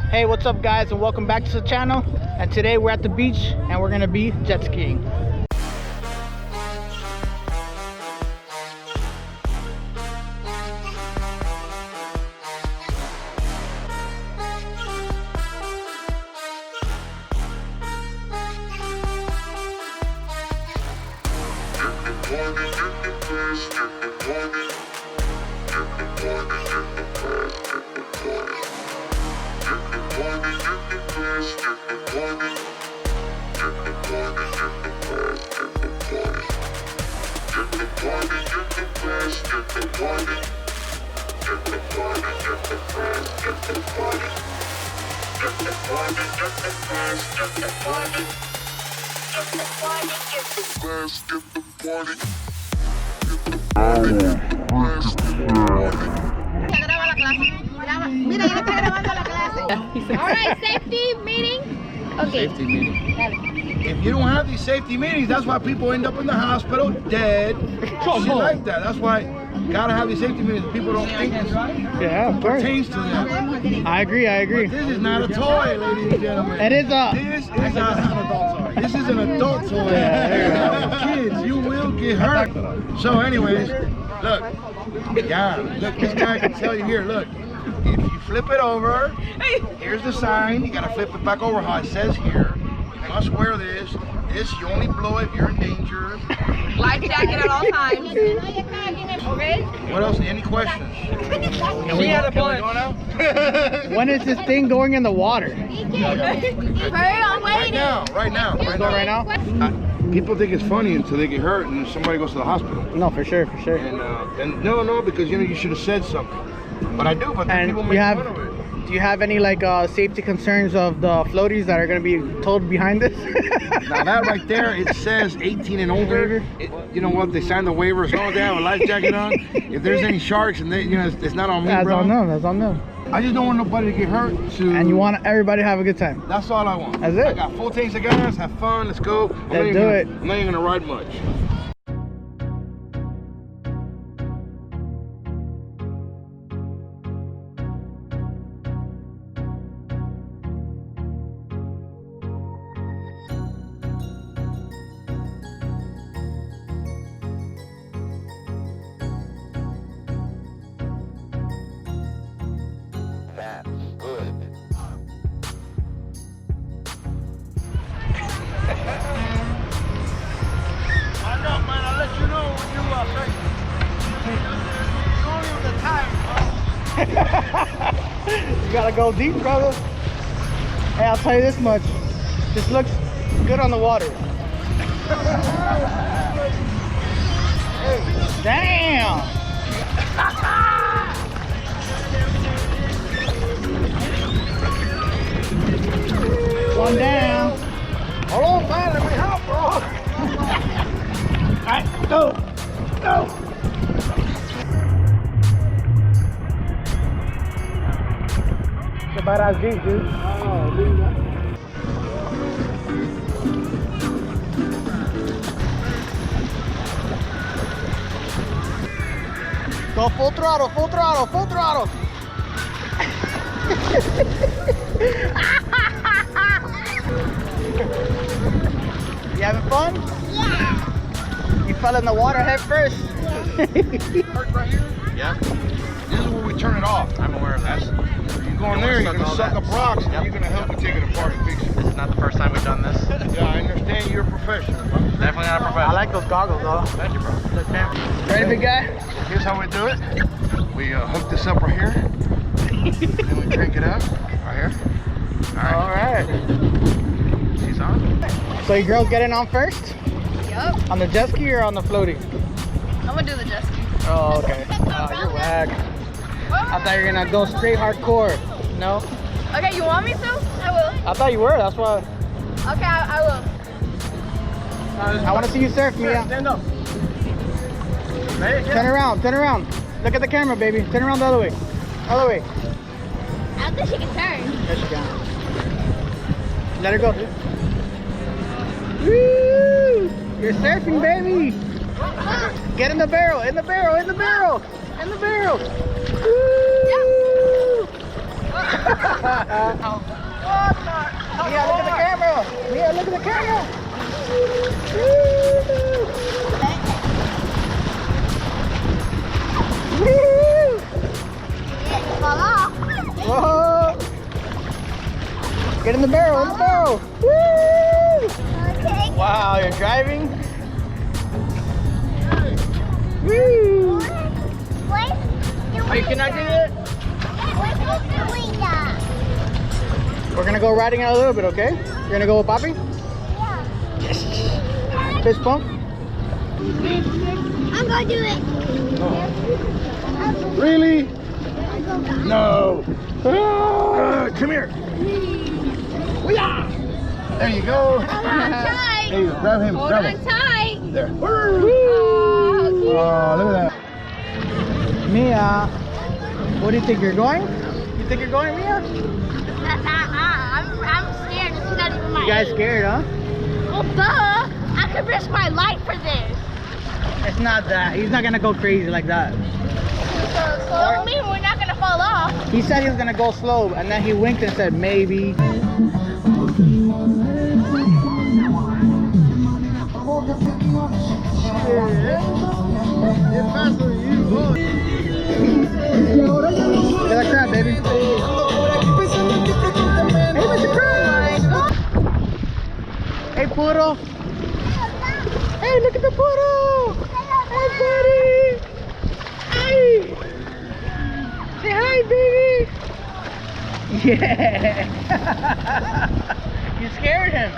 Hey, what's up guys, and welcome back to the channel. And today we're at the beach and we're gonna be jet skiing. Alright, safety meeting. Okay. Safety meeting. If you don't have these safety meetings, that's why people end up in the hospital dead. Shit like that. That's why you gotta have these safety meetings. People don't think this Yeah, of course. pertains to them. I agree. But this is not a toy, ladies and gentlemen. It is a... This is an adult toy. Yeah, Kids, you will get hurt. So anyways, look. Yeah, look, this guy can tell you here, look. If you flip it over, here's the sign. You gotta flip it back over how it says here. You must wear this. This, you only blow if you're in danger. Life jacket at all times. Okay. What else? Any questions? Can we go now? When is this thing going in the water? Hurry, I'm waiting. Right now. Right now? People think it's funny until they get hurt and somebody goes to the hospital. No, for sure. And no, because you should have said something. But I do, but then people make fun of it. Do you have any like safety concerns of the floaties that are going to be towed behind this? Now that right there, it says 18 and over. You know what? They signed the waiver as long as they have a life jacket on. If there's any sharks, and it's not on me, That's bro. That's on them. I just don't want nobody to get hurt. And you want everybody to have a good time. That's all I want. That's it. I got full tanks of gas. Have fun. Let's go. Let's do it. I'm not even gonna ride much. You gotta go deep, brother. Hey, I'll tell you this much. This looks good on the water. Damn! One down. Hold on, man. Let me help, bro. Alright, go. It's a badass jeep, dude. Oh, dude. Go full throttle. You having fun? Yeah. You fell in the water head first. Park right here? Yeah, This is where we turn it off. I'm aware of that. You go in there, you're gonna suck up rocks, and you're gonna help me take it apart and fix it. This is not the first time we've done this. Yeah, I understand you're a professional. Definitely not a I professional. like those goggles though. Thank you, bro. Ready, big guy? Here's how we do it. We hook this up right here, and we crank it up right here. All right. She's on. So you girls getting on first? Yup. On the jet ski or on the floaty? I'm gonna do the jet ski. Oh, okay. You're whack. I thought you were gonna go straight hardcore. No? Okay, you want me to? I will. I thought you were, that's why. Okay, I will. I want to see you surf, Mia. Stand up. Turn around. Look at the camera, baby. Turn around the other way. Other way. I don't think she can turn. There she can. Let her go, dude. Woo! You're surfing, baby. Get in the barrel, in the barrel. Woo! Mia, look at the camera. Mia, look at the camera. Whoa. Get in the barrel, in the barrel. Woo. Wow, you're driving? Woo. Are you connecting it? We're gonna go riding out a little bit, okay? You're gonna go with Papi? Yes. Fist bump? I'm gonna do it. Really? No. Come here. There you go. Hold on tight. There you go. Grab him. Hold Grab on him. tight. There. Oh, Oh, look at that. Mia, what do you think? You're going? You think you're going, Mia? I'm scared. This is not even my You guys age. scared, huh? Well, duh. I could risk my life for this. It's not that. He's not gonna go crazy like that. So I mean, we're not gonna fall off. He said he was gonna go slow, and then he winked and said maybe. Look at that crab, baby. Hey, Mr. Crab. Hey, Puro. Hey, look at the Puro. Hey, buddy. Hey. Say hi, baby. Yeah. You scared him.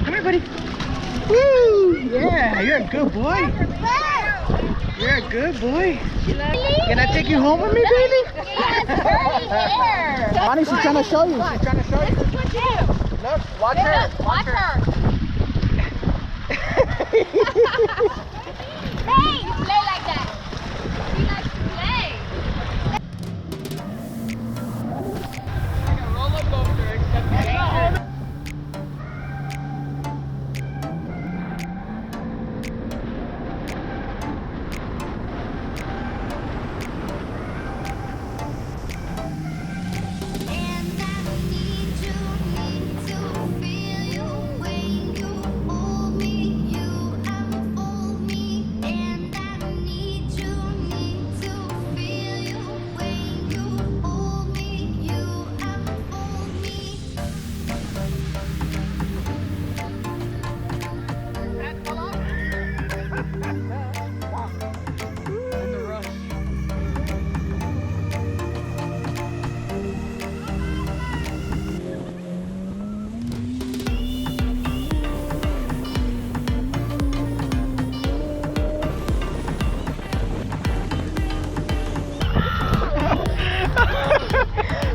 Come here, buddy. Woo. Yeah, you're a good boy. You're a good boy. Can I take you home with me, baby? Bonnie, she's trying to show you. She's trying to show you. Look, watch her. Watch her. Hey, play like that. She likes to play.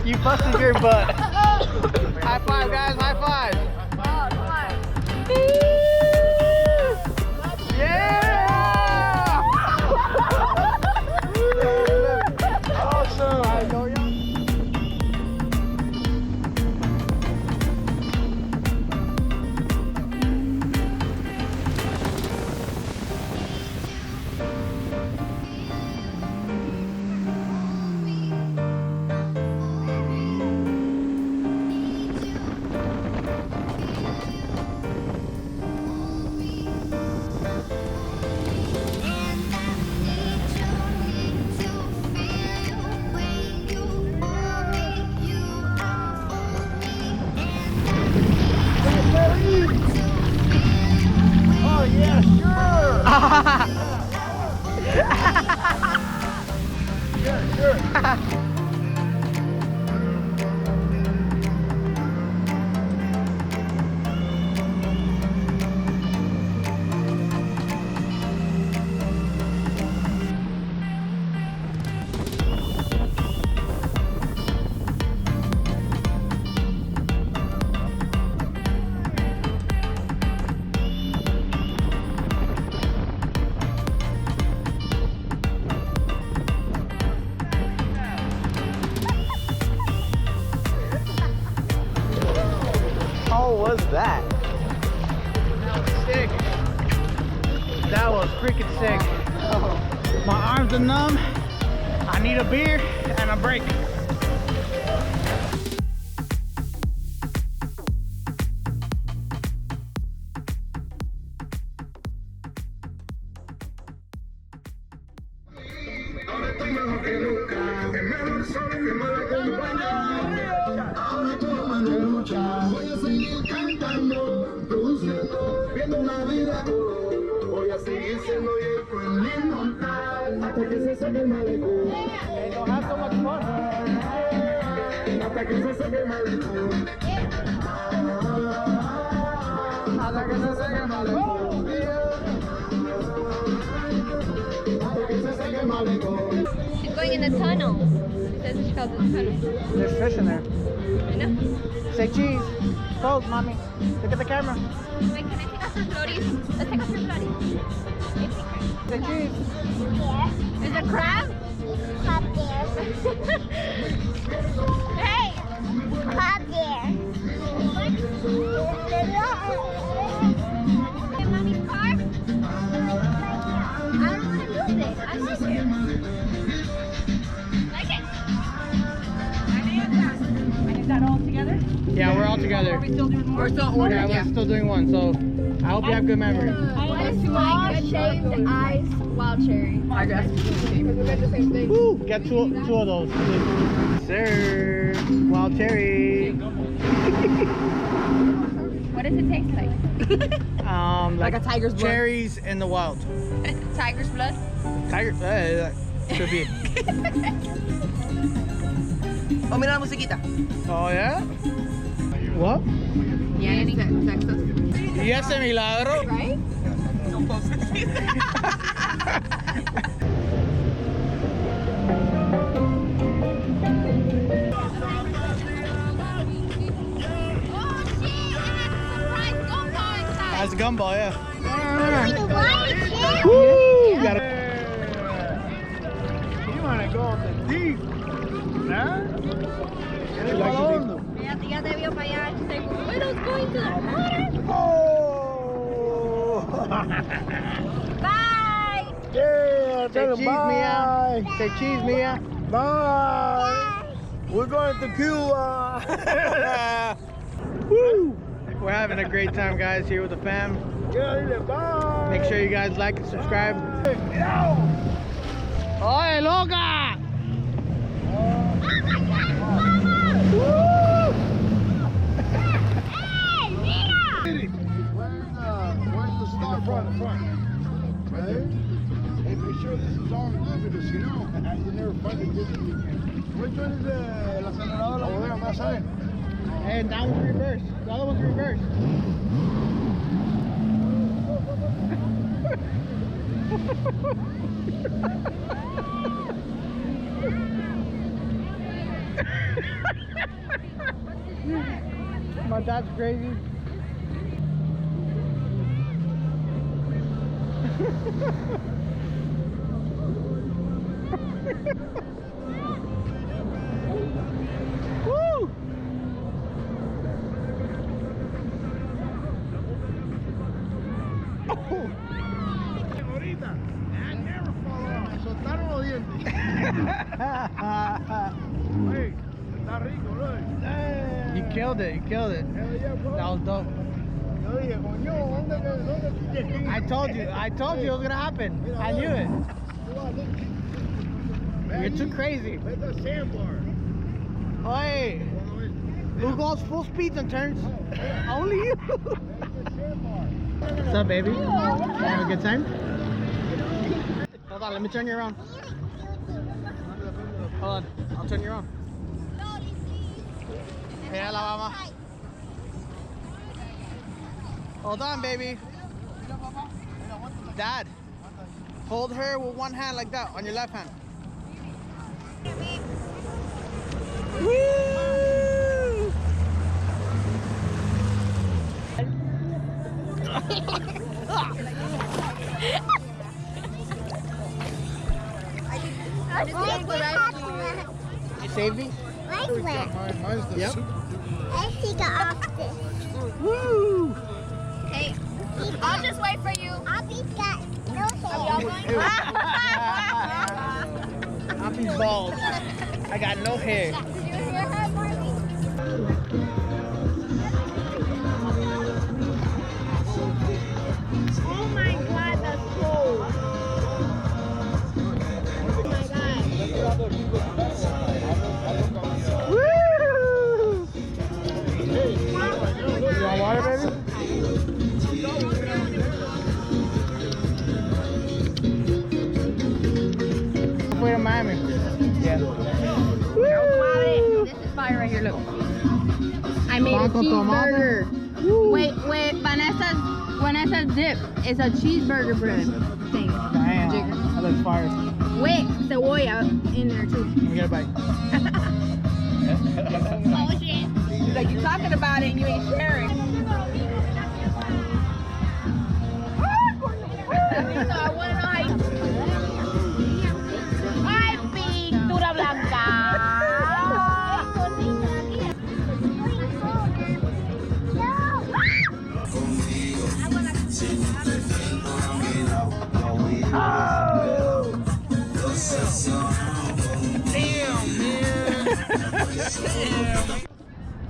You busted your butt. High five, guys. High five. Yeah! Awesome. Oh, yeah, sure. Yeah, sure. How was that? That was sick. That was freaking sick. My arms are numb. I need a beer and a break. Voy a seguir cantando, produciendo, viendo la vida. Voy a seguir siendo yo el inmortal hasta que se saque el malecón. Hasta que se saque el malecón. Hasta que se saque el malecón. Hasta que se saque el malecón. She's going in the tunnel. She says she calls it the tunnel. There's fish in there. I know. Say cheese. Pose, mommy. Look at the camera. Wait, can I take off her floaties? Let's take off her floaties. Say cheese. Yeah. Is a crab? Crab there. Hey! Crab there. Hey, mommy's car? I don't want to use it. I like it. Like it? Is that all together? Yeah, we're all together. Are we still doing more? We're still ordering. Yeah, we're still doing one, so I hope you have good memory. What is small shaved ice wild cherry? I guess. Because we got the same thing. Woo! Get two of those, please. Sir, wild cherry. What does it taste like? Like a tiger's blood. Cherries in the wild. Tiger's blood? Tiger, should be. Oh, mira la musiquita. Oh, yeah? What? Yeah, text us. ¿Y ese milagro? Right? Don't post it. That's a gumball, yeah. Woo! Woo! Got it. You want to go on the deep, huh? Ya te vio para allá. She's like, Widow's going to the water. Oh! Bye! Yeah, Say cheese, Mia. Say cheese, Mia. Bye. We're going to Cuba. Woo! We're having a great time, guys, here with the fam. Bye. Make sure you guys like and subscribe. Oye, loca! Hey, mira! Where's the start? The front. Right? Hey, be sure this is all good because you know, you never find it good. Which one is the acelerador? Over there on that side. And that one's reversed. The other one's reversed. My dad's crazy. Woo! You killed it, you killed it. That was dope. I told you it was gonna happen. I knew it. You're too crazy. Oi, who goes full speeds and turns? Only you. What's up, baby? You having a good time? Hold on, let me turn you around. Hold on, I'll turn you around. Mira la mama. Hold on, baby. Dad, hold her with one hand like that on your left hand. Woo! I just gave the rest to you. You saved me? Mine's the Yep. super. Let's take off this. Woo! Hey, I'll just wait for you. Abby's got no hair. Abby's bald. I got no hair. Did you hear her, Marley? Oh my god, that's cold. Oh my god. fire right here, look. I made a Taco cheeseburger. tomate? Wait, Vanessa's dip is a cheeseburger bread thing. Damn, Jigger. that looks fire. Wait, cebolla in there too. Let me get a bite. Oh shit. She's like, you're talking about it and you ain't sharing. So I want to know how you... Ay, pintura blanca.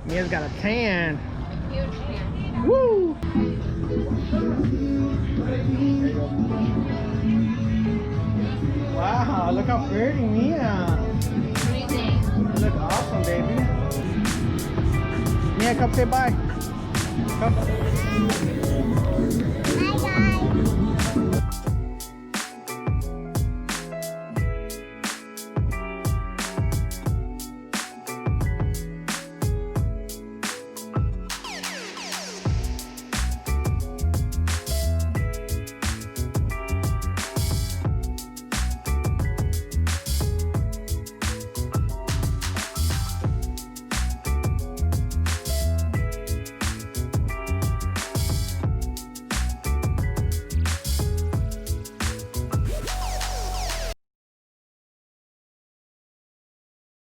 Mia's got a tan. Huge fan. Woo! Wow, look how pretty, Mia. What do you think? You look awesome, baby. Mia, come say bye. Come.